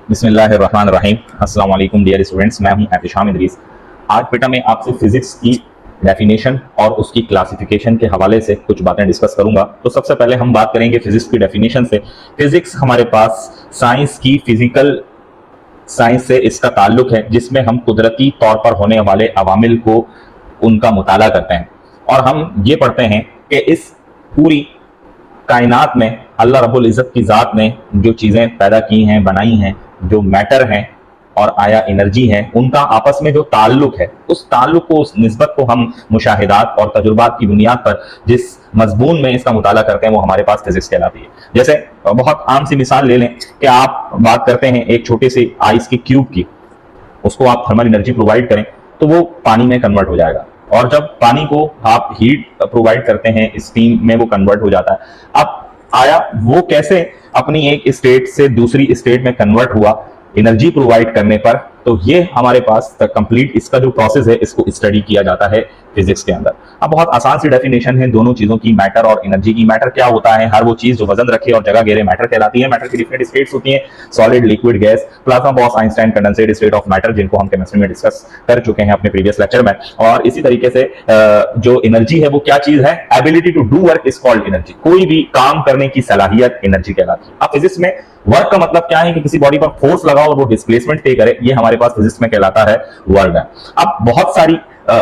बिस्मिल्लाहिर्रहमानिर्रहीम। अस्सलाम वालेकुम डियर स्टूडेंट्स, मैं हूं एहतिशाम इदरीस। आज बेटा मैं आपसे फिजिक्स की डेफिनेशन और उसकी क्लासिफिकेशन के हवाले से कुछ बातें डिस्कस करूंगा। तो सबसे पहले हम बात करेंगे फिजिक्स की डेफिनेशन से। फिजिक्स हमारे पास साइंस की फिजिकल साइंस से इसका ताल्लुक है, जिसमें हम कुदरती तौर पर होने वाले अवामिल को उनका मुताला करते हैं और हम ये पढ़ते हैं कि इस पूरी कायनात में अल्लाह रब्बुल इज़्ज़त की ज़ात ने जो चीज़ें पैदा की हैं, बनाई हैं, जो मैटर हैं और आया एनर्जी है, उनका आपस में जो ताल्लुक है, उस ताल्लुक को, उस निस्बत को हम मुशाहिदात और तजुर्बात की बुनियाद पर जिस मजमून में इसका मुताला करते हैं वो हमारे पास फिजिक्स कहलाती है। जैसे बहुत आम सी मिसाल ले लें कि आप बात करते हैं एक छोटे से आइस के क्यूब की, उसको आप थर्मल एनर्जी प्रोवाइड करें तो वो पानी में कन्वर्ट हो जाएगा, और जब पानी को आप हीट प्रोवाइड करते हैं स्टीम में वो कन्वर्ट हो जाता है। अब आया वो कैसे अपनी एक स्टेट से दूसरी स्टेट में कन्वर्ट हुआ एनर्जी प्रोवाइड करने पर, तो ये हमारे पास कंप्लीट इसका जो प्रोसेस है इसको स्टडी किया जाता है फिजिक्स के अंदर। अब बहुत आसान सी डेफिनेशन है दोनों चीजों की, मैटर और एनर्जी की। मैटर क्या होता है? हर वो चीज जो वजन रखे और जगह घेरे मैटर कहलाती है। मैटर की डिफरेंट स्टेट्स होती हैं, solid, liquid, gas, plasma, box, Einstein, condensate state of matter, जिनको हम केमिस्ट्री में डिस्कस कर चुके हैं अपने प्रीवियस लेक्चर में। और इसी तरीके से जो एनर्जी है वो क्या चीज है? Ability to do work is called energy. कोई भी काम करने की सलाहियत एनर्जी कहलाती है। अब फिजिक्स में वर्क का मतलब क्या है? कि किसी बॉडी पर फोर्स लगाओ और वो डिस्प्लेसमेंट पे करे, ये हमारे पास फिजिक्स में कहलाता है वर्क है। अब बहुत सारी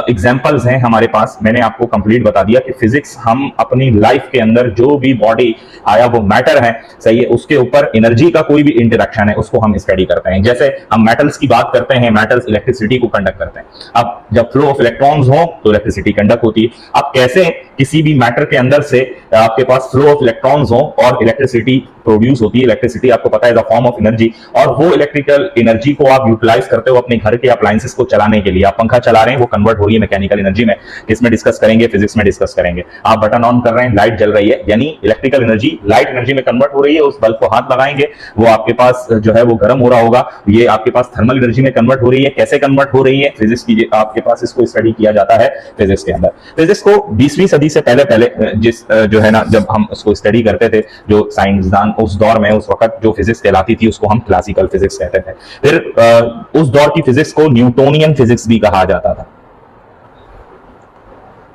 एग्जाम्पल्स हैं हमारे पास, मैंने आपको कंप्लीट बता दिया कि फिजिक्स हम अपनी लाइफ के अंदर जो भी बॉडी आया वो मैटर है, सही है, उसके ऊपर एनर्जी का कोई भी इंटरेक्शन है उसको हम स्टडी करते हैं। जैसे हम मेटल्स की बात करते हैं, मेटल्स इलेक्ट्रिसिटी को कंडक्ट करते हैं। अब जब फ्लो ऑफ इलेक्ट्रॉन्स हो तो इलेक्ट्रिसिटी कंडक्ट होती है। अब कैसे किसी भी मैटर के अंदर से आपके पास फ्लो ऑफ इलेक्ट्रॉन्स हो और इलेक्ट्रिसिटी प्रोड्यूस होती है। इलेक्ट्रिसिटी आपको पता है द फॉर्म ऑफ एनर्जी, और वो इलेक्ट्रिकल एनर्जी को आप यूटिलाइज करते हो अपने घर के अप्लायंसेस को चलाने के लिए। आप पंखा चला रहे हैं, वो कन्वर्ट हो रही है मैकेनिकल एनर्जी में। किसमें डिस्कस करेंगे? फिजिक्स में डिस्कस करेंगे। आप बटन ऑन कर रहे हैं, लाइट जल रही है, यानी इलेक्ट्रिकल एनर्जी लाइट एनर्जी में कन्वर्ट हो रही है। उस बल्ब को हाथ लगाएंगे, वो आपके पास जो है वो गर्म हो रहा होगा, ये आपके पास थर्मल एनर्जी में कन्वर्ट हो रही है। कैसे कन्वर्ट हो रही है? फिजिक्स की आपके पास इसको स्टडी किया जाता है फिजिक्स के अंदर। फिजिक्स को 20वीं सदी से पहले जिस जो है ना, जब हम उसको स्टडी करते थे, जो साइंसदान उस दौर में, उस वक्त जो फिजिक्स कहलाती थी उसको हम क्लासिकल फिजिक्स कहते थे। फिर उस दौर की फिजिक्स को न्यूटोनियन फिजिक्स भी कहा जाता था।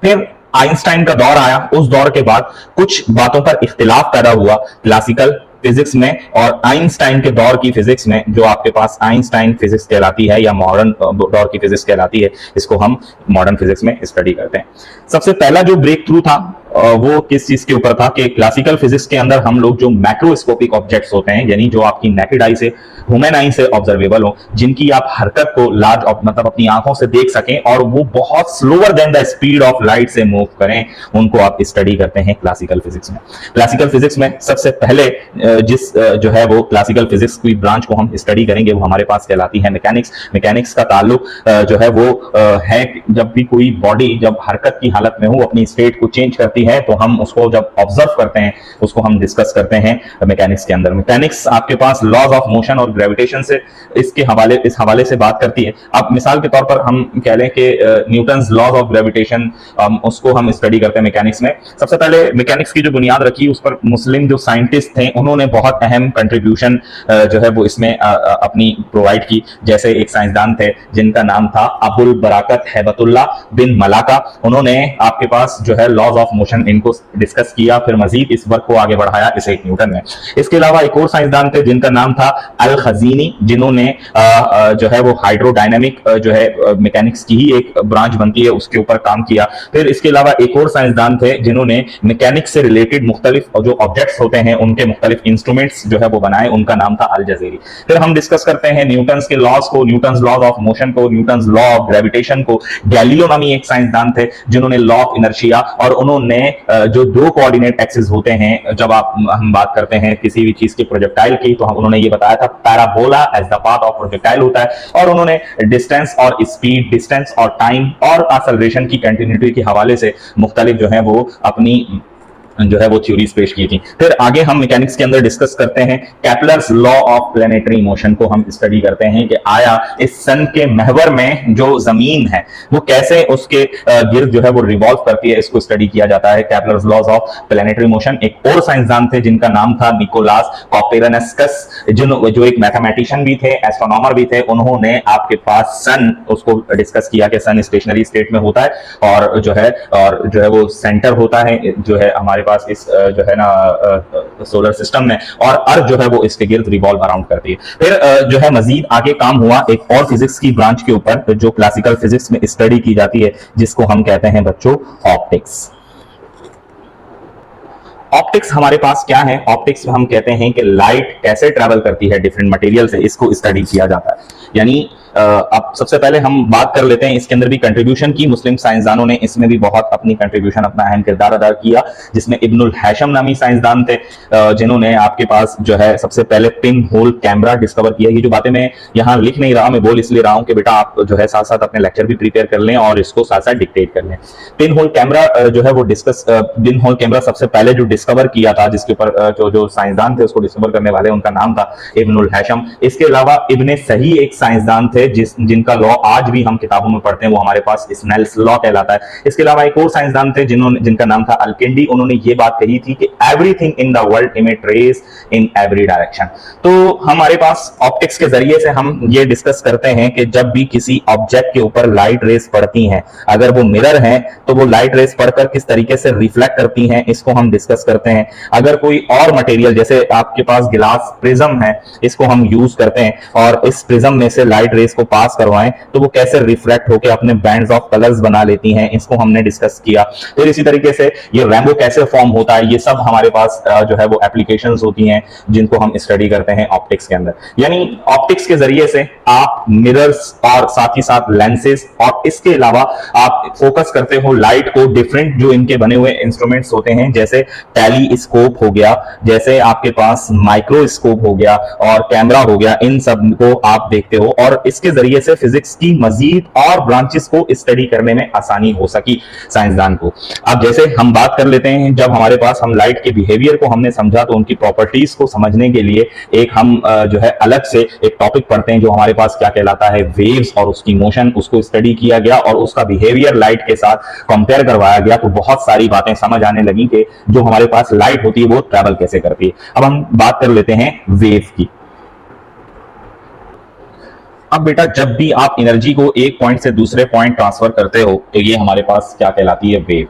फिर आइंस्टाइन का दौर आया, उस दौर के बाद कुछ बातों पर इख्तिलाफ पैदा हुआ क्लासिकल फिजिक्स में और आइंस्टाइन के दौर की फिजिक्स में, जो आपके पास आइंस्टाइन फिजिक्स कहलाती है या मॉडर्न दौर की फिजिक्स कहलाती है, इसको हम मॉडर्न फिजिक्स में स्टडी करते हैं। सबसे पहला जो ब्रेक थ्रू था वो किस चीज के ऊपर था? कि क्लासिकल फिजिक्स के अंदर हम लोग जो मैक्रोस्कोपिक ऑब्जेक्ट्स होते हैं, यानी जो आपकी नेकेड आई से, ह्यूमन आई से ऑब्जर्वेबल हो, जिनकी आप हरकत को लार्ज मतलब अपनी आंखों से देख सकें और वो बहुत slower then the speed of light से मूव करें, उनको आप स्टडी करते हैं क्लासिकल फिजिक्स में। क्लासिकल फिजिक्स में सबसे पहले जिस जो है वो क्लासिकल फिजिक्स की ब्रांच को हम स्टडी करेंगे वो हमारे पास कहलाती है मैकेनिक्स। मैकेनिक्स का ताल्लुक जो है वो है जब भी कोई बॉडी जब हरकत की हालत में हो, अपनी स्टेट को चेंज करती है, तो हम उसको जब ऑब्जर्व करते हैं उसको हम डिस्कस करते हैं मैकेनिक्स के अंदर। मैकेनिक्स आपके पास लॉज ऑफ मोशन और ग्रेविटेशन से इस हवाले से बात करती है। अब मिसाल के तौर पर हम कह लें कि न्यूटन्स लॉज ऑफ ग्रेविटेशन, उसको हम स्टडी करते हैं मैकेनिक्स में। सबसे पहले मैकेनिक्स की जो बुनियाद रखी उस पर मुस्लिम जो साइंटिस्ट थे उन्होंने बहुत अहम कंट्रीब्यूशन जो है वो इसमें अपनी प्रोवाइड की। जैसे एक साइंसदान थे जिनका नाम था अबुल बराकत हैबतुल्लाह बिन मलाका। उन्होंने आपके पास जो है लॉज ऑफ मोशन इनको डिस्कस किया, फिर मजीद इस वर्क को आगे बढ़ाया इसे न्यूटन ने। इसके अलावा एक और साइंसदान थे जिनका नाम था अल खजीनी, जिन्होंने जो है वो हाइड्रोडायनेमिक जो है मैकेनिक्स की ही एक ब्रांच बनती है उसके ऊपर काम किया। फिर इसके अलावा एक और साइंसदान थे जिन्होंने मैकेनिक्स से रिलेटेड मुख्तलिफ जो ऑब्जेक्ट्स होते हैं उनके मुख्तलिफ इंस्ट्रूमेंट्स जो है वो बनाए, उनका नाम था अल जज़ीरी। फिर हम डिस्कस करते हैं न्यूटन्स के लॉज को, न्यूटन्स लॉज ऑफ मोशन को, न्यूटन्स लॉ ऑफ ग्रेविटेशन को। गैलिलियो नामी एक साइंसदान थे जिन्होंने लॉ ऑफ इनर्शिया, और उन्होंने जो दो कोऑर्डिनेट एक्सिस होते हैं, जब हम बात करते हैं किसी भी चीज के प्रोजेक्टाइल की, तो उन्होंने ये बताया था parabola as the path of projectile होता है। और उन्होंने डिस्टेंस और स्पीड, डिस्टेंस और टाइम और एक्सेलरेशन की कंटिन्यूटी के हवाले से मुख्तलिफ जो है वो अपनी जो है वो थ्योरीज पेश की थी। फिर आगे हम मैकेनिक्स के अंदर डिस्कस करते हैं Kepler's law of planetary motion को हम स्टडी करते हैं कि आया इस सन के महवर में जो जमीन है वो कैसे उसके गिर्द जो है वो रिवॉल्व करती है, इसको स्टडी किया जाता है। Kepler's laws of planetary motion. एक और साइंसदान थे जिनका नाम था निकोलास कोपेरनिकस, जो एक मैथमेटिशियन भी थे, एस्ट्रोनॉमर भी थे। उन्होंने आपके पास सन उसको डिस्कस किया कि सन स्टेशनरी स्टेट में होता है और जो है वो सेंटर होता है जो है हमारे पास इस जो है ना सोलर सिस्टम में, और अर्थ जो है वो इसके गिर्द रिवॉल्व अराउंड करती है। फिर जो है मजीद आगे काम हुआ एक और फिजिक्स की ब्रांच के ऊपर जो क्लासिकल फिजिक्स में स्टडी की जाती है, जिसको हम कहते हैं बच्चों ऑप्टिक्स। ऑप्टिक्स हमारे पास क्या है? ऑप्टिक्स में हम कहते हैं कि लाइट कैसे ट्रैवल करती है डिफरेंट मटेरियल से, इसको स्टडी किया जाता है। यानी अब सबसे पहले हम बात कर लेते हैं, इसके अंदर भी कंट्रीब्यूशन की मुस्लिम साइंसदानों ने इसमें भी बहुत अपनी कंट्रीब्यूशन, अपना अहम किरदार अदा किया, जिसमें इब्नुल हैशम नामी साइंसदान थे जिन्होंने आपके पास जो है सबसे पहले पिन होल कैमरा डिस्कवर किया। ये जो बातें मैं यहाँ लिख नहीं रहा, मैं बोल इसलिए रहा हूँ कि बेटा आप जो है साथ साथ अपने लेक्चर भी प्रिपेयर कर लें और इसको साथ साथ डिक्टेट कर लें। पिन होल कैमरा जो है वो पिन होल कैमरा सबसे पहले जो डिस्कवर किया था, जिसके ऊपर जो साइंसदान थे उसको डिस्कवर करने वाले, उनका नाम था इब्नुल हैशम। इसके अलावा इब्ने सही एक साइंसदान थे जिनका लॉ आज भी हम किताबों में पढ़ते हैं, वो हमारे पास स्नेल्स लॉ कहलाता है। इसके अलावा एक और साइंसदान थे जिनका नाम था अल्किंडी। उन्होंने ये बात कही थी कि everything in the world emit rays in every direction. तो हमारे पास ऑप्टिक्स के जरिए से हम ये डिस्कस करते हैं कि जब भी किसी ऑब्जेक्ट के ऊपर लाइट रेज पड़ती हैं, अगर वो मिरर है तो वो लाइट रेज पड़कर किस तरीके से रिफ्लेक्ट करती हैं, इसको हम डिस्कस करते हैं। अगर कोई और मटेरियल, जैसे आपके पास गिलास प्रिज्म है, इसको हम यूज करते हैं और इस प्रिज्म में से लाइट रेज को पास करवाएं तो वो कैसे रिफ्लेक्ट होकर अपने बैंड्स ऑफ कलर्स बना लेती हैं, इसको हमने डिस्कस किया। फिर इसी तरीके से ये रेनबो कैसे फॉर्म होता है, ये सब हमारे पास जो है वो एप्लीकेशंस होती हैं जिनको हम स्टडी करते हैं ऑप्टिक्स के अंदर। यानी ऑप्टिक्स के जरिए से आप मिरर्स और साथ ही साथ लेंसेज और इसके अलावा आप फोकस करते हो लाइट को डिफरेंट जो इनके बने हुए इंस्ट्रूमेंट्स होते हैं, जैसे टेलीस्कोप हो गया, जैसे आपके पास माइक्रोस्कोप हो गया और कैमरा हो गया, इन सब को आप देखते हो और इसके जरिए से फिजिक्स की मजीद और ब्रांचेस को स्टडी करने में आसानी हो सकी साइंसदान को। अब जैसे हम बात कर लेते हैं, जब हमारे पास हम लाइट के बिहेवियर को हमने समझा तो उनकी प्रॉपर्टीज को समझने के लिए एक हम जो है अलग से एक टॉपिक पढ़ते हैं जो हमारे पास क्या कहलाता है वेव्स और उसकी मोशन, उसको स्टडी किया गया और उसका बिहेवियर लाइट के साथ कंपेयर करवाया गया। तो बहुत सारी बातें समझ आने लगी कि जो हमारे पास लाइट होती है वो ट्रैवल कैसे करती है। अब हम बात कर लेते हैं वेव की। अब बेटा जब भी आप एनर्जी को एक पॉइंट से दूसरे पॉइंट ट्रांसफर करते हो तो ये हमारे पास क्या कहलाती है वेव।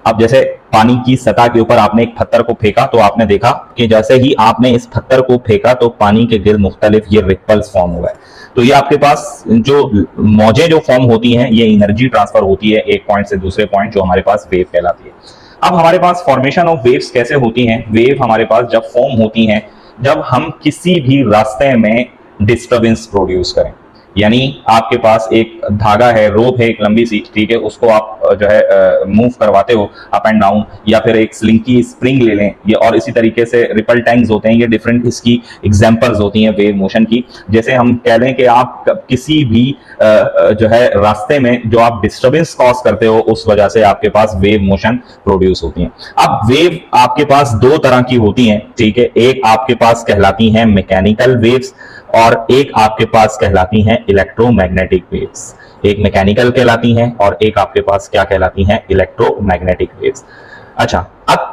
अब जैसे पानी की सतह के ऊपर आपने एक पत्थर को फेंका तो आपने देखा कि जैसे ही आपने इस पत्थर को फेंका तो पानी के गिर्द मुख्तलिफ ये रिपल्स फॉर्म हुए। तो ये आपके पास जो मौजें जो फॉर्म होती हैं ये एनर्जी ट्रांसफर होती है एक पॉइंट से दूसरे पॉइंट, जो हमारे पास वेव कहलाती है। अब हमारे पास फॉर्मेशन ऑफ वेव्स कैसे होती हैं? वेव हमारे पास जब फॉर्म होती हैं जब हम किसी भी रास्ते में डिस्टर्बेंस प्रोड्यूस करें। यानी आपके पास एक धागा है, रोप है एक लंबी सी, ठीक है, उसको आप जो है मूव करवाते हो अप एंड डाउन, या फिर एक स्लिंकी स्प्रिंग ले लें ये, और इसी तरीके से रिपल टैंक्स होते हैं, ये डिफरेंट इसकी एग्जांपल्स होती हैं वेव मोशन की। जैसे हम कह लें कि आप किसी भी जो है रास्ते में जो आप डिस्टर्बेंस कॉज करते हो उस वजह से आपके पास वेव मोशन प्रोड्यूस होती है। अब वेव आपके पास दो तरह की होती हैं, ठीक है, एक आपके पास कहलाती हैं मैकेनिकल वेव्स और एक आपके पास कहलाती हैं इलेक्ट्रोमैग्नेटिक वेव्स। एक मैकेनिकल कहलाती हैं और एक आपके पास क्या कहलाती हैं? Electromagnetic waves. अच्छा, अब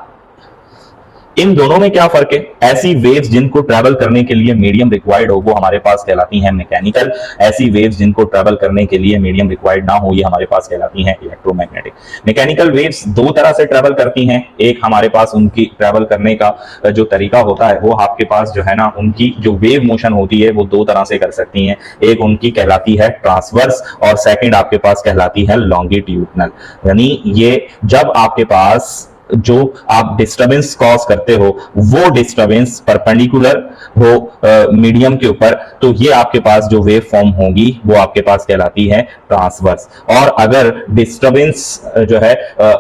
इन दोनों में क्या फर्क है? ऐसी वेव्स जिनको ट्रैवल करने के लिए मीडियम रिक्वायर्ड हो वो हमारे पास कहलाती हैं मैकेनिकल। ऐसी वेव्स जिनको ट्रैवल करने के लिए मीडियम रिक्वायर्ड ना हो ये हमारे पास कहलाती हैं इलेक्ट्रोमैग्नेटिक। मैकेनिकल वेव्स दो तरह से ट्रैवल करती हैं। एक हमारे पास उनकी ट्रैवल करने का जो तरीका होता है वो आपके पास जो है ना, उनकी जो वेव मोशन होती है वो दो तरह से कर सकती हैं। एक उनकी कहलाती है ट्रांसवर्स और सेकेंड आपके पास कहलाती है लॉन्गिट्यूडनल। यानी ये जब आपके पास जो आप डिस्टर्बेंस कॉज करते हो वो डिस्टर्बेंस परपेंडिकुलर हो मीडियम के ऊपर, तो ये आपके पास जो वेव फॉर्म होगी वो आपके पास कहलाती है ट्रांसवर्स। और अगर डिस्टर्बेंस जो है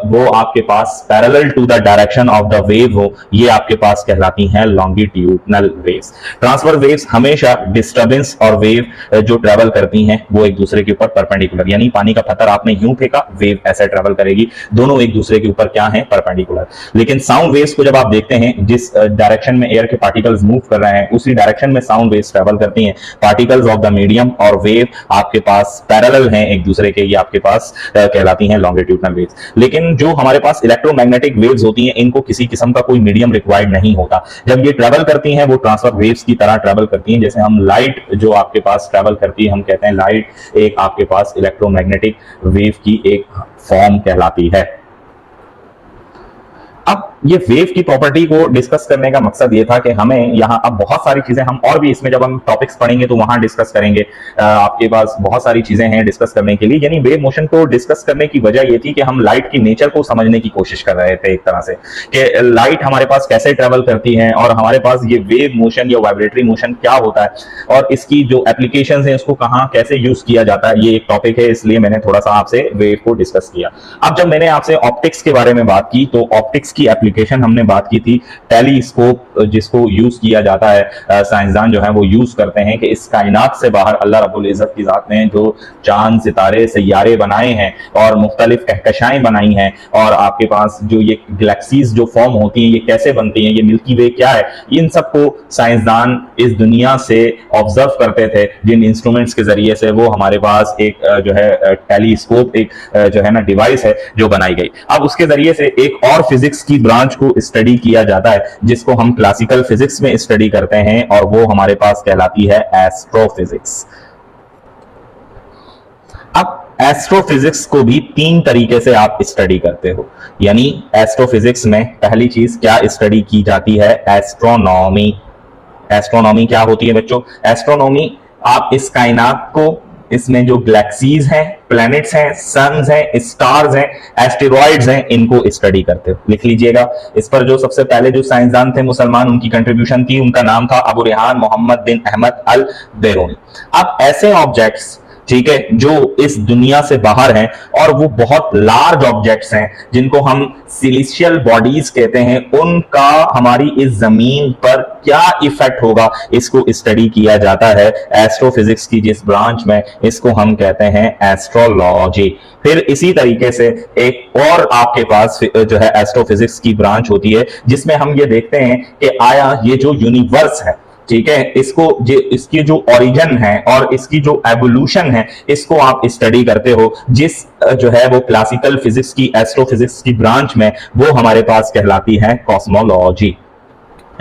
वो आपके पास parallel to the direction of the wave हो, ये आपके पास कहलाती हैं लॉन्गिट्यूडनल वेव्स। ट्रांसवर्स वेव्स हमेशा डिस्टर्बेंस और वेव जो ट्रेवल करती हैं वो एक दूसरे के ऊपर परपेंडिकुलर, यानी पानी का पत्थर आपने यूं फेंका, वेव ऐसे ट्रेवल करेगी, दोनों एक दूसरे के ऊपर क्या है? Perpendicular particular. लेकिन साउंड वेव्स को जब आप देखते हैं, जिस डायरेक्शन में एयर के पार्टिकल्स मूव कर रहे हैं उसी डायरेक्शन में साउंड वेव्स ट्रेवल करती हैं। पार्टिकल्स ऑफ द मीडियम और वेव आपके पास पैरेलल हैं एक दूसरे के, ये आपके पास कहलाती हैं लॉन्गिट्यूडनल वेव्स। लेकिन जो हमारे पास इलेक्ट्रोमैग्नेटिक वेव्स होती हैं, इनको किसी किस्म का कोई मीडियम रिक्वायर्ड नहीं होता। जब ये ट्रेवल करती हैं वो ट्रांसफर वेव्स की तरह ट्रेवल करती हैं। जैसे हम लाइट जो आपके पास ट्रेवल करती है, हम कहते हैं लाइट एक आपके पास इलेक्ट्रोमैग्नेटिक वेव की एक फॉर्म कहलाती है। अब ये वेव की प्रॉपर्टी को डिस्कस करने का मकसद ये था कि हमें यहाँ अब बहुत सारी चीजें हम और भी इसमें जब हम टॉपिक्स पढ़ेंगे तो वहां डिस्कस करेंगे। आपके पास बहुत सारी चीजें हैं डिस्कस करने के लिए। यानी वेव मोशन को डिस्कस करने की वजह ये थी कि हम लाइट की नेचर को समझने की कोशिश कर रहे थे एक तरह से, कि लाइट हमारे पास कैसे ट्रेवल करती है और हमारे पास ये वेव मोशन या वाइब्रेटरी मोशन क्या होता है और इसकी जो एप्लीकेशंस हैं उसको कहाँ कैसे यूज किया जाता है, ये एक टॉपिक है, इसलिए मैंने थोड़ा सा आपसे वेव को डिस्कस किया। अब जब मैंने आपसे ऑप्टिक्स के बारे में बात की तो ऑप्टिक्स की एप्लीकेशन हमने बात की थी टेलीस्कोप, जिसको यूज किया जाता है, साइंसदान जो है वो यूज करते हैं कि इस कायनात से बाहर अल्लाह रब्बुल इज्जत की जात ने जो चांद सितारे सैयारे बनाए हैं और मुख्तलिफ कहकशाएं बनाई हैं और आपके पास जो ये गैलेक्सीज जो फॉर्म होती हैं ये कैसे बनती हैं, ये मिल्की वे क्या है, इन सबको साइंसदान इस दुनिया से ऑब्जर्व करते थे जिन इंस्ट्रूमेंट्स के जरिए से। वो हमारे पास एक जो है टेलीस्कोप एक जो है ना डिवाइस है जो बनाई गई। अब उसके जरिए से एक और फिजिक्स की ब्रांच को स्टडी किया जाता है जिसको हम क्लासिकल फिजिक्स में स्टडी करते हैं और वो हमारे पास कहलाती है एस्ट्रोफिजिक्स। अब एस्ट्रोफिजिक्स को भी तीन तरीके से आप स्टडी करते हो। यानी एस्ट्रोफिजिक्स में पहली चीज क्या स्टडी की जाती है, एस्ट्रोनॉमी। एस्ट्रोनॉमी क्या होती है बच्चों? एस्ट्रोनॉमी आप इस कायनात को, इसमें जो गैलेक्सीज हैं, प्लैनेट्स हैं, सन्स हैं, स्टार्स हैं, एस्टेरॉइड्स हैं, इनको स्टडी करते हो। लिख लीजिएगा। इस पर जो सबसे पहले जो साइंसदान थे मुसलमान, उनकी कंट्रीब्यूशन थी, उनका नाम था अबू रेहान मोहम्मद बिन अहमद अल बेरूनी। अब ऐसे ऑब्जेक्ट्स, ठीक है, जो इस दुनिया से बाहर हैं और वो बहुत लार्ज ऑब्जेक्ट्स हैं जिनको हम सिलेस्टियल बॉडीज कहते हैं, उनका हमारी इस जमीन पर क्या इफेक्ट होगा, इसको स्टडी किया जाता है एस्ट्रोफिजिक्स की जिस ब्रांच में, इसको हम कहते हैं एस्ट्रोलॉजी। फिर इसी तरीके से एक और आपके पास जो है एस्ट्रोफिजिक्स की ब्रांच होती है जिसमें हम ये देखते हैं कि आया ये जो यूनिवर्स है, ठीक है, इसकी जो ओरिजिन है और इसकी जो एवोल्यूशन है, इसको आप स्टडी करते हो, जिस जो है वो क्लासिकल फिजिक्स की एस्ट्रोफिजिक्स की ब्रांच में वो हमारे पास कहलाती है कॉस्मोलॉजी।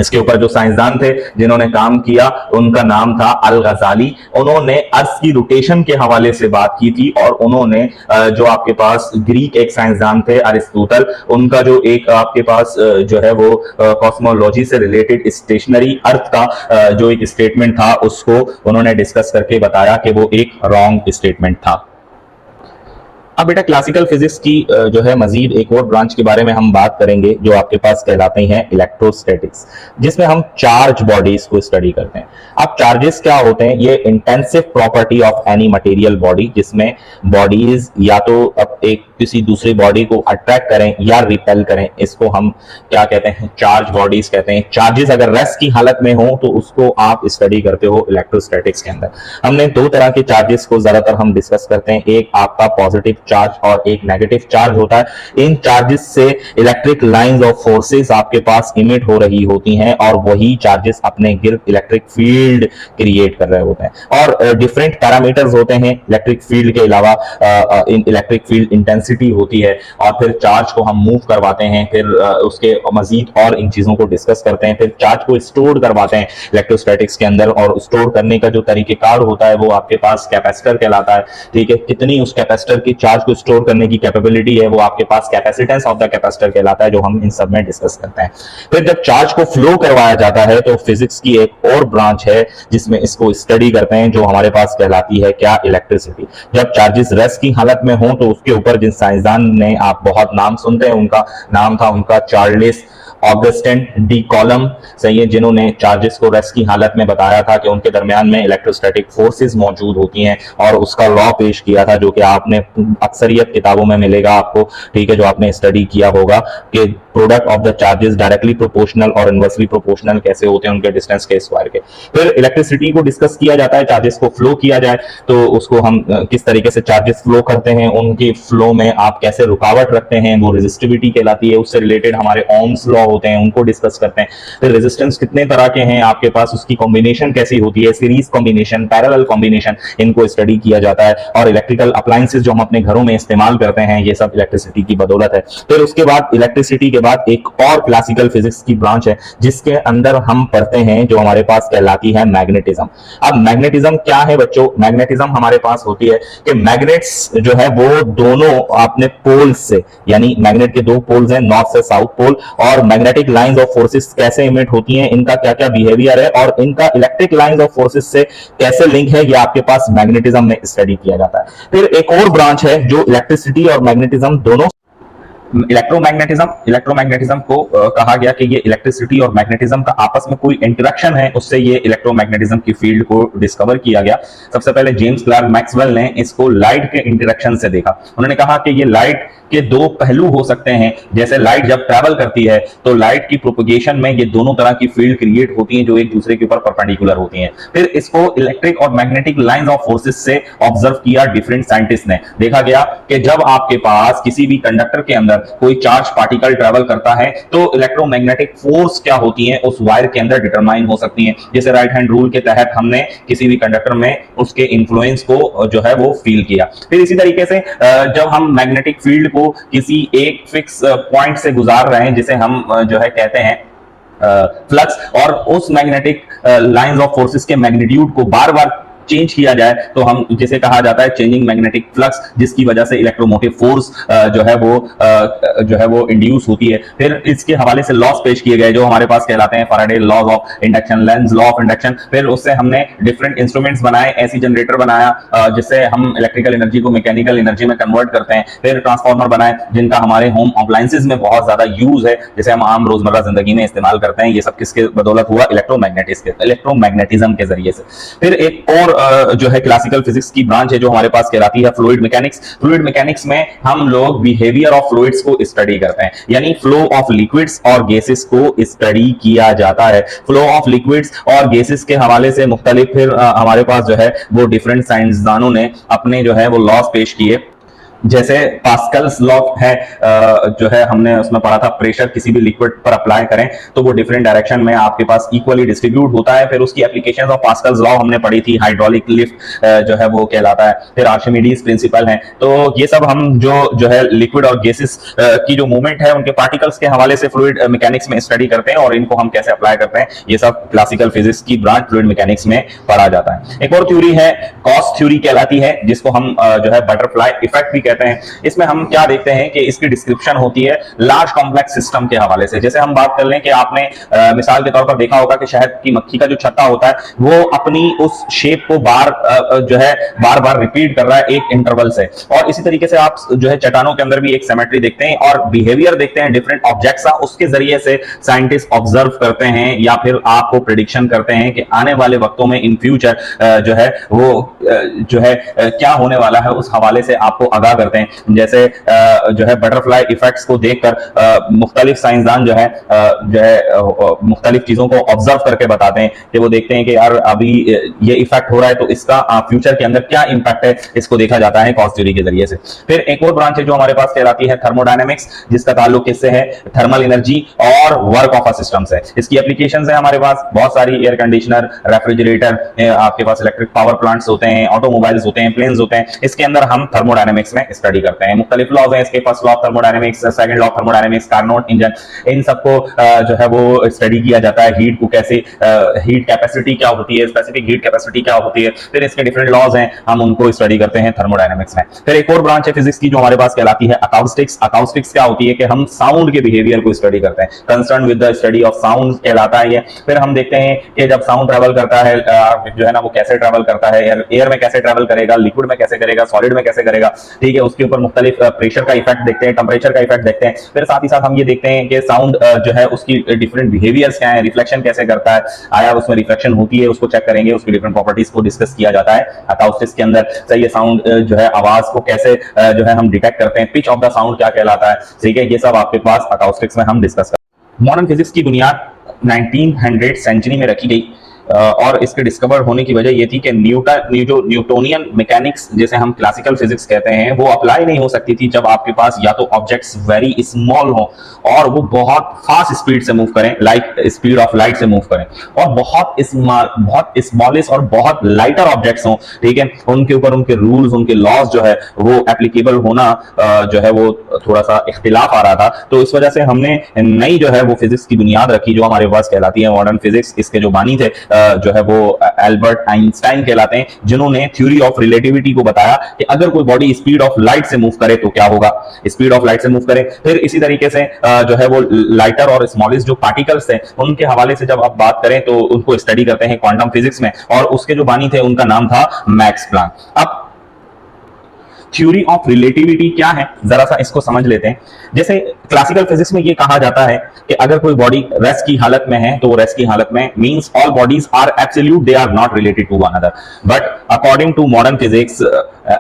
इसके ऊपर जो साइंसदान थे जिन्होंने काम किया उनका नाम था अल गजाली। उन्होंने अर्थ की रोटेशन के हवाले से बात की थी और उन्होंने जो आपके पास ग्रीक एक साइंसदान थे अरिस्टोटल, उनका जो एक आपके पास जो है वो कॉस्मोलॉजी से रिलेटेड स्टेशनरी अर्थ का जो एक स्टेटमेंट था उसको उन्होंने डिस्कस करके बताया कि वो एक रॉन्ग स्टेटमेंट था। अब बेटा क्लासिकल फिजिक्स की जो है मजीद एक और ब्रांच के बारे में हम बात करेंगे जो आपके पास कहलाते हैं इलेक्ट्रोस्टैटिक्स, जिसमें हम चार्ज बॉडीज को स्टडी करते हैं। अब चार्जेस क्या होते हैं? ये intensive property of any material body, जिसमें बॉडीज या तो अब एक किसी दूसरी बॉडी को अट्रैक्ट करें या रिपेल करें, इसको हम क्या कहते हैं? चार्ज बॉडीज कहते हैं। चार्जेस अगर रेस्ट की हालत में हो तो उसको आप स्टडी करते हो इलेक्ट्रोस्टैटिक्स के अंदर। हमने दो तरह के चार्जेस को ज्यादातर हम डिस्कस करते हैं, एक आपका पॉजिटिव चार्ज और एक नेगेटिव चार्ज होता है। इन चार्जेस से इलेक्ट्रिक लाइंस ऑफ फोर्सेस आपके पास इमिट हो रही होती हैं और वही चार्जेस अपने गिर्द इलेक्ट्रिक फील्ड क्रिएट कर रहे होते हैं। और डिफरेंट पैरामीटर्स होते हैं इलेक्ट्रिक फील्ड के अलावा, इन इलेक्ट्रिक फील्ड इंटेंसिटी होती है और फिर चार्ज को हम मूव करवाते हैं, फिर उसके मजीद और इन चीजों को डिस्कस करते हैं। फिर चार्ज को स्टोर करवाते हैं इलेक्ट्रोस्टैटिक्स के अंदर और स्टोर करने का जो तरीकेकार होता है वो आपके पास कैपेसिटर कहलाता है। ठीक है, कितनी उस कैपेसिटर की चार्ज को स्टोर करने की कैपेबिलिटी है वो आपके पास कैपेसिटेंस ऑफ द कैपेसिटर कहलाता है, जो हम इन सब में डिस्कस करते हैं। फिर जब चार्ज को फ्लो करवाया जाता है तो फिजिक्स की एक और ब्रांच है जिसमें इसको स्टडी करते हैं, जो हमारे पास कहलाती है क्या? इलेक्ट्रिसिटी। जब चार्जेस रेस्ट की हालत में हो तो उसके ऊपर जिन साइंसदान ने आप बहुत नाम सुनते हैं, उनका नाम था उनका चार्ल्स ऑगस्टिन डी कॉलम सही है, जिन्होंने चार्जेस को रेस्ट की हालत में बताया था कि उनके दरमियान में इलेक्ट्रोस्टैटिक फोर्सेस मौजूद होती हैं, और उसका लॉ पेश किया था जो कि आपने अक्सरियत किताबों में मिलेगा आपको, ठीक है, जो आपने स्टडी किया होगा कि product of the charges directly proportional और इनवर्सली प्रोपोर्शनल कैसे होते हैं उनके डिस्टेंस के स्क्वायर के। फिर इलेक्ट्रिसिटी को डिस्कस किया जाता है, चार्जेस को फ्लो किया जाए तो उसको हम किस तरीके से चार्जेस फ्लो करते हैं, उनके फ्लो में आप कैसे रुकावट रखते हैं, वो रेजिस्टिविटी कहलाती है, उससे रिलेटेड हमारे ओम्स लॉ होते हैं, उनको डिस्कस करते हैं। फिर रेजिस्टेंस कितने तरह के हैं आपके पास, उसकी कॉम्बिनेशन कैसी होती है, सीरीज कॉम्बिनेशन, पैरेलल कॉम्बिनेशन, इनको स्टडी किया जाता है। और इलेक्ट्रिकल अप्लायंसेस जो हम अपने घरों में इस्तेमाल करते हैं, ये सब इलेक्ट्रिसिटी की बदौलत है। फिर उसके बाद इलेक्ट्रिसिटी के बाद एक और क्लासिकल फिजिक्स की ब्रांच है जिसके अंदर हम पढ़ते हैं जो हमारे पास कहलाती है मैग्नेटिज्म। अब मैग्नेटिज्म क्या है बच्चों? मैग्नेटिज्म हमारे पास होती है कि मैग्नेट्स जो है वो दोनों अपने पोल्स से, यानी मैग्नेट के दो पोल्स हैं, नॉर्थ से साउथ पोल, और मैग्नेटिक लाइंस ऑफ फोर्सेस कैसे इमिट होती हैं, इनका क्या क्या बिहेवियर है और इनका इलेक्ट्रिक लाइंस ऑफ फोर्सेस से कैसे लिंक है, ये आपके पास मैग्नेटिज्म में स्टडी किया जाता है। फिर एक और ब्रांच है जो इलेक्ट्रिसिटी और मैग्नेटिज्म दोनों, इलेक्ट्रोमैग्नेटिज्म को कहा गया कि ये इलेक्ट्रिसिटी और मैग्नेटिज्म का आपस में कोई इंटरेक्शन है, उससे ये इलेक्ट्रोमैग्नेटिज्म की फील्ड को डिस्कवर किया गया। सबसे पहले जेम्स क्लार्क मैक्सवेल ने इसको लाइट के इंटरेक्शन से देखा। उन्होंने कहा कि ये लाइट के दो पहलू हो सकते हैं, जैसे लाइट जब ट्रैवल करती है तो लाइट की प्रोपगेशन में ये दोनों तरह की फील्ड क्रिएट होती हैं जो एक दूसरे के ऊपर परपेंडिकुलर होती हैं। फिर इसको इलेक्ट्रिक और मैग्नेटिक लाइंस ऑफ फोर्सेस से ऑब्जर्व किया डिफरेंट साइंटिस्ट ने। देखा गया कि जब आपके पास किसी भी कंडक्टर के अंदर कोई चार्ज पार्टिकल ट्रैवल करता है तो इलेक्ट्रोमैग्नेटिक फोर्स क्या होती है उस वायर के अंदर डिटरमाइन हो सकती है। जैसे राइट हैंड रूल के तहत हमने किसी भी कंडक्टर में उसके इन्फ्लुएंस को जो है वो फील किया। फिर इसी तरीके से जब हम मैग्नेटिक फील्ड को किसी एक फिक्स पॉइंट से गुजार रहे हैं, जिसे हम जो है कहते हैं फ्लक्स, और उस मैग्नेटिक लाइंस ऑफ फोर्सेस के मैग्नीट्यूड को बार बार चेंज किया जाए तो हम जिसे कहा जाता है चेंजिंग मैग्नेटिक फ्लक्स, जिसकी वजह से इलेक्ट्रोमोटिव फोर्स जो है वो इंड्यूस होती है। फिर इसके हवाले से लॉस पेश किए गए जो हमारे पास कहलाते हैं Faraday laws of induction, Lenz law of induction. फिर उससे हमने डिफरेंट इंस्ट्रूमेंट्स बनाए, ऐसी जनरेटर बनाया जिससे हम इलेक्ट्रिकल एनर्जी को मैकेनिकल एनर्जी में कन्वर्ट करते हैं। फिर ट्रांसफार्मर बनाए जिनका हमारे होम अप्लायंसेस में बहुत ज्यादा यूज है, जिसे हम आम रोजमर्रा जिंदगी में इस्तेमाल करते हैं। ये सब किसके बदौलत हुआ? इलेक्ट्रोमैग्नेटिज्म के जरिए से। फिर एक और जो है क्लासिकल फिजिक्स की ब्रांच है जो हमारे पास कहलाती है फ्लूइड मैकेनिक्स। फ्लूइड मैकेनिक्स में हम लोग बिहेवियर ऑफ फ्लूइड्स को स्टडी करते हैं, यानी फ्लो ऑफ लिक्विड्स और गैसेस को स्टडी किया जाता है। फ्लो ऑफ लिक्विड्स और गैसेस के हवाले से मुख्तलिफ फिर हमारे पास जो है वो डिफरेंट साइंसदानों ने अपने जो है वो लॉस पेश किए। जैसे पास्कल्स लॉ है जो है हमने उसमें पढ़ा था, प्रेशर किसी भी लिक्विड पर अप्लाई करें तो वो डिफरेंट डायरेक्शन में आपके पास इक्वली डिस्ट्रीब्यूट होता है। फिर उसकी एप्लीकेशंस ऑफ पास्कल्स लॉ हमने पढ़ी थी, हाइड्रोलिक लिफ्ट जो है वो कहलाता है। फिर आर्शिमिडीज प्रिंसिपल है। तो ये सब हम जो है लिक्विड और गैसेस की जो मूवमेंट है उनके पार्टिकल्स के हवाले से फ्लूइड मैकेनिक्स में स्टडी करते हैं और इनको हम कैसे अप्लाई करते हैं, ये सब क्लासिकल फिजिक्स की ब्रांच फ्लूइड मैकेनिक्स में पढ़ा जाता है। एक और थ्योरी है कॉस्ट थ्योरी कहलाती है, जिसको हम जो है बटरफ्लाई इफेक्ट भी कहते हैं। इसमें हम क्या देखते हैं कि इसकी डिस्क्रिप्शन होती है लार्ज कॉम्प्लेक्स सिस्टम के हवाले से। जैसे हम बात कर लें कि आपने मिसाल के तौर पर देखा होगा कि शहद की मक्खी का जो छत्ता होता है वो अपनी उस शेप को बार बार रिपीट कर रहा है एक इंटरवल से, और इसी तरीके से आप जो है चट्टानों के अंदर भी एक सिमेट्री देखते हैं और बिहेवियर देखते हैं डिफरेंट ऑब्जेक्ट्स का। उसके जरिए से साइंटिस्ट ऑब्जर्व करते हैं या फिर आपको प्रेडिक्शन करते हैं कि आने वाले वक्तों में इन फ्यूचर जो है वो जो है क्या होने वाला है, उस हवाले से आपको आगाह करते हैं। जैसे जो है बटरफ्लाई इफेक्ट्स को देखकर मुख्तलिफ साइंसदान जो है मुख्तलिफ चीजों को ऑब्जर्व करके बताते हैं कि वो देखते हैं कि यार अभी ये इफेक्ट हो रहा है तो इसका फ्यूचर के अंदर क्या इंपैक्ट है, इसको देखा जाता है कॉस्ट थ्योरी के जरिए से। फिर एक और ब्रांच है जो हमारे पास कहलाती है थर्मोडायनेमिक्स, जिसका ताल्लुक किससे है? थर्मल एनर्जी और वर्क ऑफ अ सिस्टम से। इसकी एप्लीकेशंस है हमारे पास बहुत सारी, एयर कंडीशनर, रेफ्रिजरेटर, आपके पास इलेक्ट्रिक पावर प्लांट्स होते हैं, ऑटोमोबाइल्स होते हैं, प्लेन्स होते हैं। इसके अंदर हम थर्मोडायनेमिक्स में स्टडी करते हैं। मुख्तलिफ लॉज हैं इसके, first law of thermodynamics, second law of thermodynamics, Carnot engine, इन सबको जो है वो स्टडी किया जाता है। हीट को कैसे, हीट कैपेसिटी क्या होती है, स्पेसिफिक हीट कैपेसिटी क्या होती है, फिर इसके डिफरेंट लॉज हैं, हम उनको स्टडी करते हैं थर्मोडायनेमिक्स में। फिर एक और ब्रांच है फिजिक्स की जो हमारे पास कहलाती है अकाउस्टिक्स। अकाउस्टिक्स क्या होती है कि हम साउंड के बिहेवियर को स्टडी करते हैं, concern with the study of sound कहलाता है ये। फिर हम देखते हैं कि जब साउंड ट्रैवल करता है जो है ना वो कैसे ट्रैवल करता है, एयर में कैसे ट्रैवल करेगा, लिक्विड में कैसे करेगा, सॉलिड में कैसे करेगा, ठीक है, है, उसके ऊपर मुख्तलिफ प्रेशर का इफेक्ट देखते हैं, टेम्परेचर का इफेक्ट देखते हैं। फिर साथ ही साथ हम ये देखते हैं कि साउंड जो है उसकी डिफरेंट बिहेवियर्स क्या है, रिफ्लेक्शन कैसे करता है, आया उसमें रिफ्लेक्शन होती है उसको चेक करेंगे, उसकी डिफरेंट प्रॉपर्टीज को डिस्कस किया जाता है अकाउस्टिक्स के अंदर। सही है, साउंड जो है आवाज को कैसे जो है हम डिटेक्ट करते हैं, पिच ऑफ द साउंड क्या कहलाता है, ठीक है, ये सब आपके पास अकाउस्टिक्स में हम डिस्कस करते हैं। मॉडर्न फिजिक्स की बुनियाद 1900 सेंचुरी में रखी गई और इसके डिस्कवर होने की वजह ये थी कि न्यूटोनियन मैकेनिक्स जैसे हम क्लासिकल फिजिक्स कहते हैं वो अप्लाई नहीं हो सकती थी जब आपके पास या तो ऑब्जेक्ट्स वेरी स्मॉल हो और वो बहुत फास्ट स्पीड से मूव करें, लाइक स्पीड ऑफ लाइट से मूव करें, और बहुत स्मॉलेस्ट और बहुत लाइटर ऑब्जेक्ट्स हों, ठीक है, उनके ऊपर उनके रूल्स, उनके लॉज जो है वो एप्लीकेबल होना जो है वो थोड़ा सा इख्तिलाफ आ रहा था। तो इस वजह से हमने नई जो है वो फिजिक्स की बुनियाद रखी जो हमारे पास कहलाती है मॉडर्न फिजिक्स। इसके जो बानी थे जो है वो एल्बर्ट आइंस्टाइन कहलाते हैं, जिन्होंने थ्योरी ऑफ रिलेटिविटी को बताया कि अगर कोई बॉडी स्पीड ऑफ लाइट से मूव करे तो क्या होगा, स्पीड ऑफ लाइट से मूव करे। फिर इसी तरीके से जो है वो लाइटर और स्मॉलेस्ट जो पार्टिकल्स थे उनके हवाले से जब आप बात करें तो उनको स्टडी करते हैं क्वांटम फिजिक्स में, और उसके जो बानी थे उनका नाम था मैक्स प्लैंक। अब थ्योरी ऑफ रिलेटिविटी क्या है जरा सा इसको समझ लेते हैं। जैसे क्लासिकल फिजिक्स में ये कहा जाता है कि अगर कोई बॉडी रेस्ट की हालत में है तो वो रेस्ट की हालत में means all bodies are absolute, they are not related to one other. But according to modern physics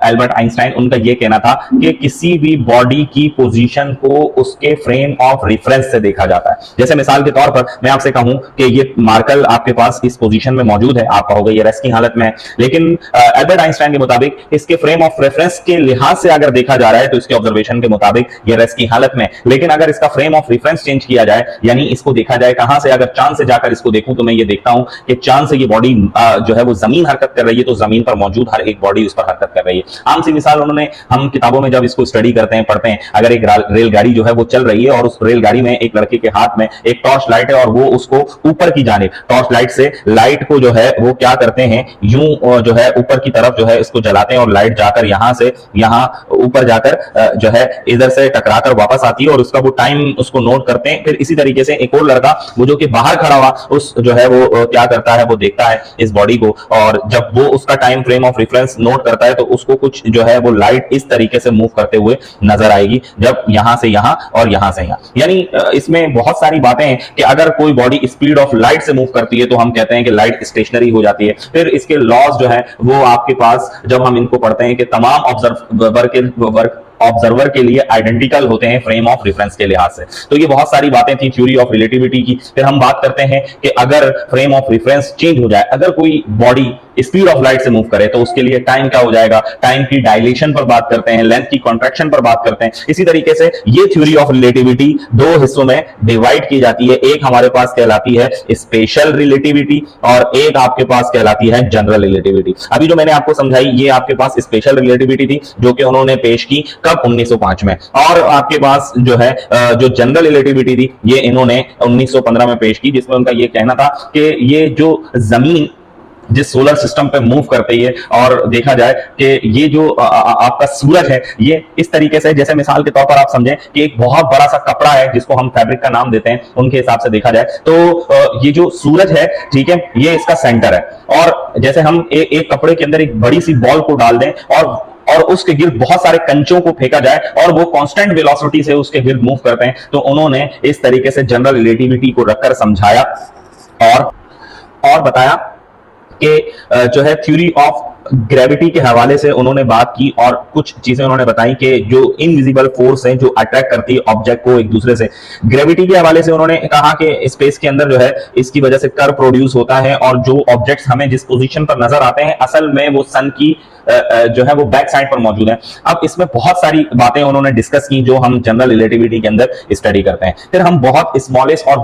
Albert Einstein, उनका ये कहना था कि किसी भी बॉडी की पोजीशन को उसके फ्रेम ऑफ रेफरेंस से देखा जाता है। जैसे मिसाल के तौर पर मैं आपसे कहूं कि ये मार्कल आपके पास इस पोजीशन में मौजूद है, आप कहोगे ये रेस्ट की हालत में है, लेकिन एल्बर्ट आइंस्टाइन के मुताबिक इसके फ्रेम ऑफ रेफरेंस के लिहाज से अगर देखा जा रहा है तो इसके ऑब्जर्वेशन के मुताबिक ये रेस्ट की हालत में। लेकिन अगर इसका फ्रेम ऑफ रेफरेंस चेंज किया जाए, यानी इसको देखा जाए कहां से, अगर चांद से जाकर इसको देखूं तो मैं ये देखता हूं कि चांद से ये बॉडी जो है वो जमीन हरकत कर रही है, तो जमीन पर मौजूद हर एक बॉडी उस पर हरकत कर रही है। आम सी मिसाल उन्होंने, हम किताबों में जब इसको स्टडी करते हैं, पढ़ते हैं, अगर एक रेलगाड़ी जो है वो चल रही है और उस रेलगाड़ी में एक लड़के के हाथ में एक टॉर्च लाइट है और वो उसको ऊपर की जानिब टॉर्च लाइट से लाइट को जो है वो क्या करते हैं, यूं जो है ऊपर की तरफ जो है इसको जलाते हैं और लाइट जाकर यहां से यहां ऊपर जाकर जो है इधर से टकराकर वापस आती है और उसका वो टाइम उसको नोट करते हैं। फिर इसी तरीके से एक और लड़का वो जो कि बाहर खड़ा हुआ उस जो है वो क्या करता है, वो देखता है इस बॉडी को, और जब वो उसका time frame of reference note करता है तो उसको कुछ जो है वो लाइट इस तरीके से मूव करते हुए नजर आएगी, जब यहां से यहां और यहां से यहां। यानी इसमें बहुत सारी बातें हैं कि अगर कोई बॉडी स्पीड ऑफ लाइट से मूव करती है तो हम कहते हैं कि लाइट स्टेशनरी हो जाती है। फिर इसके लॉज जो है वो आपके पास जब हम इनको पढ़ते हैं कि तमाम ऑब्जर्वर के लिए आइडेंटिकल होते हैं फ्रेम ऑफ रेफरेंस के लिहाज से। तो ये बहुत सारी बातें थी थ्योरी ऑफ रिलेटिविटी की। फिर हम बात करते हैं कि अगर फ्रेम ऑफ रेफरेंस चेंज हो जाए, अगर कोई बॉडी स्पीड ऑफ लाइट से मूव करे तो उसके लिए टाइम क्या हो जाएगा, टाइम की डायलेशन पर बात करते हैं, लेंथ की कॉन्ट्रैक्शन पर बात करते हैं। इसी तरीके से ये थ्योरी ऑफ रिलेटिविटी दो हिस्सों में डिवाइड की जाती है। एक हमारे पास कहलाती है स्पेशल रिलेटिविटी और एक आपके पास कहलाती है जनरल रिलेटिविटी। अभी जो मैंने आपको समझाई ये आपके पास स्पेशल रिलेटिविटी थी जो कि उन्होंने पेश की कब, 1905 में, और आपके पास जो है जो जनरल रिलेटिविटी थी ये इन्होंने 1915 में पेश की, जिसमें उनका ये कहना था कि ये जो जमीन जिस सोलर सिस्टम पे मूव करती है और देखा जाए कि ये जो आपका सूरज है ये इस तरीके से, जैसे मिसाल के तौर पर आप समझें कि एक बहुत बड़ा सा कपड़ा है जिसको हम फैब्रिक का नाम देते हैं, उनके हिसाब से देखा जाए तो ये जो सूरज है, ठीक है, ये इसका सेंटर है, और जैसे हम एक कपड़े के अंदर एक बड़ी सी बॉल को डाल दें और उसके गिर्द बहुत सारे कंचों को फेंका जाए और वो कांस्टेंट वेलोसिटी से उसके गिर्द मूव करते हैं, तो उन्होंने इस तरीके से जनरल रिलेटिविटी को रखकर समझाया और बताया कि जो है थ्योरी ऑफ ग्रेविटी के हवाले से उन्होंने बात की और कुछ चीजें उन्होंने बताई कि जो इनविजिबल फोर्स है जो अट्रैक्ट करती है ऑब्जेक्ट को एक दूसरे से। ग्रेविटी के हवाले से उन्होंने कहा कि स्पेस के अंदर जो है इसकी वजह से कर्व प्रोड्यूस होता है और जो ऑब्जेक्ट्स हमें जिस पोजीशन पर नजर आते हैं असल में वो सन की जो है वो बैक साइड पर मौजूद है। अब इसमें बहुत सारी बातें उन्होंने डिस्कस की जो हम जनरल रिलेटिविटी के अंदर स्टडी करते हैं। फिर हम बहुत स्मॉलेस्ट और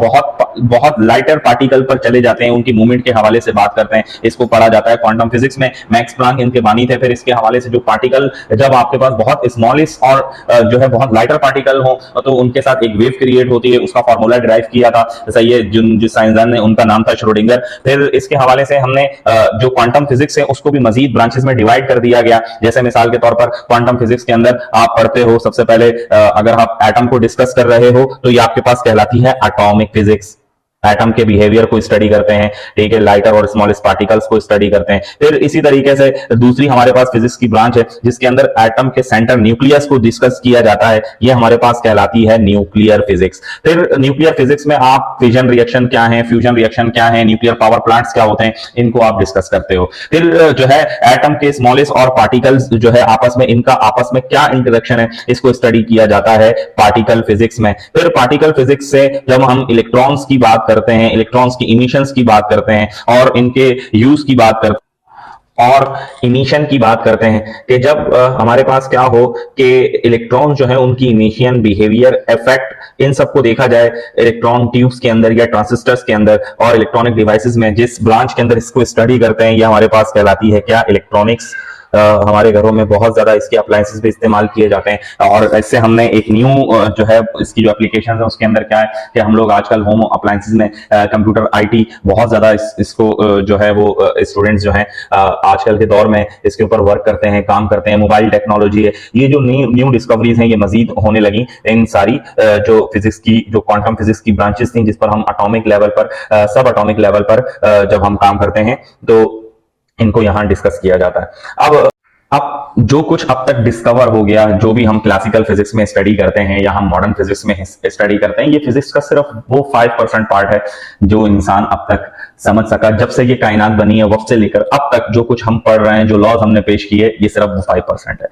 बहुत लाइटर पार्टिकल पर चले जाते हैं, उनकी मूवमेंट के हवाले से बात करते हैं। इसको पढ़ा जाता है क्वांटम फिजिक्स में, मैक्स प्लैंक इनके बानी थे। फिर इसके हवाले से जो पार्टिकल, जब आपके पास बहुत स्मॉलेस्ट और जो है बहुत लाइटर पार्टिकल हो तो उनके साथ एक वेव क्रिएट होती है, उसका फॉर्मूला डिराइव किया था, जैसा ये जिस साइंसदान ने, उनका नाम था श्रोडिंगर। फिर इसके हवाले से हमने जो क्वांटम फिजिक्स है उसको भी मजीद ब्रांचेस में डिवाइड कर दिया गया। जैसे मिसाल के तौर पर क्वांटम फिजिक्स के अंदर आप पढ़ते हो सबसे पहले अगर आप एटम को डिस्कस कर रहे हो तो ये आपके पास कहलाती है एटॉमिक फिजिक्स। एटम के बिहेवियर को स्टडी करते हैं, ठीक है, लाइटर और स्मॉलेस्ट पार्टिकल्स को स्टडी करते हैं। फिर इसी तरीके से दूसरी हमारे पास फिजिक्स की ब्रांच है जिसके अंदर एटम के सेंटर न्यूक्लियस को डिस्कस किया जाता है, ये हमारे पास कहलाती है न्यूक्लियर फिजिक्स। फिर न्यूक्लियर फिजिक्स में आप फिजन रिएक्शन क्या है, फ्यूजन रिएक्शन क्या है, न्यूक्लियर पावर प्लांट्स क्या होते हैं, इनको आप डिस्कस करते हो। फिर जो है एटम के स्मॉलेस्ट और पार्टिकल्स जो है आपस में, इनका आपस में क्या इंटरेक्शन है, इसको स्टडी किया जाता है पार्टिकल फिजिक्स में। फिर पार्टिकल फिजिक्स से जब हम इलेक्ट्रॉन्स की बात करते हैं, इलेक्ट्रॉन्स की इमिशंस की बात करते हैं और इनके यूज की बात करते हैं और इमिशन की बात करते हैं कि जब हमारे पास क्या हो कि इलेक्ट्रॉन जो है उनकी इमिशन, बिहेवियर, इफेक्ट, इन सबको देखा जाए इलेक्ट्रॉन ट्यूब्स के अंदर या ट्रांजिस्टर्स के अंदर और इलेक्ट्रॉनिक डिवाइसेस में, जिस ब्रांच के अंदर इसको स्टडी करते हैं, ये हमारे पास कहलाती है क्या, इलेक्ट्रॉनिक्स। हमारे घरों में बहुत ज्यादा इसके अप्लायंसेस भी इस्तेमाल किए जाते हैं और इससे हमने एक न्यू जो है इसकी जो एप्लीकेशन है उसके अंदर क्या है कि हम लोग आजकल होम अप्लायंसेस में कंप्यूटर आईटी बहुत ज्यादा इसको जो है वो स्टूडेंट्स जो है आजकल के दौर में इसके ऊपर वर्क करते हैं, काम करते हैं। मोबाइल टेक्नोलॉजी है, ये जो न्यू डिस्कवरीज हैं ये मजीद होने लगी। इन सारी जो फिजिक्स की, जो क्वांटम फिजिक्स की ब्रांचेस थी जिस पर हम एटॉमिक लेवल पर, सब एटॉमिक लेवल पर जब हम काम करते हैं तो इनको यहां डिस्कस किया जाता है। अब जो कुछ अब तक डिस्कवर हो गया, जो भी हम क्लासिकल फिजिक्स में स्टडी करते हैं या हम मॉडर्न फिजिक्स में स्टडी करते हैं, ये फिजिक्स का सिर्फ वो 5% पार्ट है जो इंसान अब तक समझ सका। जब से ये कायनात बनी है वक्त से लेकर अब तक जो कुछ हम पढ़ रहे हैं, जो लॉज हमने पेश किए, ये सिर्फ वो 5% है।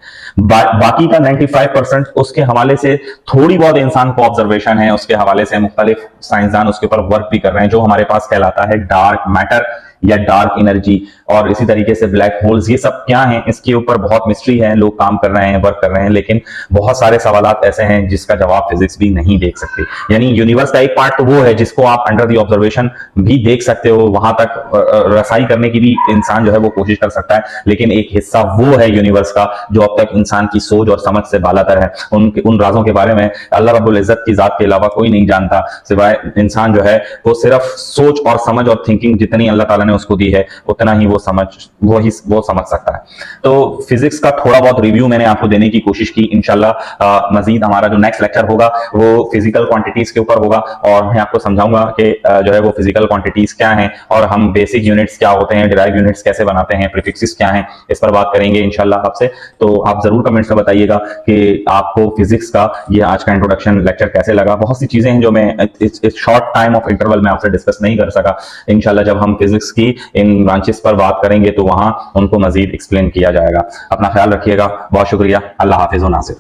बाकी का 95% उसके हवाले से थोड़ी बहुत इंसान को ऑब्जर्वेशन है, उसके हवाले से मुख्तलिफ साइंसदान उसके ऊपर वर्क भी कर रहे हैं, जो हमारे पास कहलाता है डार्क मैटर या डार्क एनर्जी और इसी तरीके से ब्लैक होल्स। ये सब क्या है, इसके ऊपर बहुत मिस्ट्री है, लोग काम कर रहे हैं, वर्क कर रहे हैं, लेकिन बहुत सारे सवालात ऐसे हैं जिसका जवाब फिजिक्स भी नहीं देख सकती। यानी यूनिवर्स का एक पार्ट तो वो है जिसको आप अंडर दी ऑब्जर्वेशन भी देख सकते हो, वहां तक रसाई करने की भी इंसान जो है वो कोशिश कर सकता है, लेकिन एक हिस्सा वो है यूनिवर्स का जो अब तक इंसान की सोच और समझ से बालातर है। उन राजों के बारे में अल्लाह रब्बुल इज्जत की जात के अलावा कोई नहीं जानता, सिवाय इंसान जो है वो सिर्फ सोच और समझ और थिंकिंग जितनी अल्लाह ताला ने उसको दी है उतना ही वो समझ सकता है। तो फिजिक्स का थोड़ा बहुत रिव्यू मैंने आपको देने की कोशिश की। इंशाल्लाह मजीद हमारा जो नेक्स्ट लेक्चर होगा वो फिजिकल क्वांटिटीज के ऊपर होगा और मैं आपको समझाऊंगा कि जो है वो फिजिकल क्वांटिटीज क्या हैं और हम बेसिक यूनिट्स क्या होते हैं, डिराइव यूनिट्स कैसे बनाते हैं, प्रीफिक्सेस क्या हैं, इस पर बात करेंगे इंशाल्लाह आपसे। तो आप जरूर कमेंट्स में बताइएगा कि आपको फिजिक्स का ये आज का इंट्रोडक्शन लेक्चर कैसे लगा। बहुत सी चीजें हैं जो मैं इस शॉर्ट टाइम ऑफ इंटरवल में आपसे डिस्कस नहीं कर सका। इंशाल्लाह जब हम फिजिक्स की इन ब्रांचेस पर बात करेंगे तो वहां उनको मजीद एक्सप्लेन किया जाएगा। अपना ख्याल रखिएगा, बहुत शुक्रिया, अल्लाह हाफिज़ व नासिर।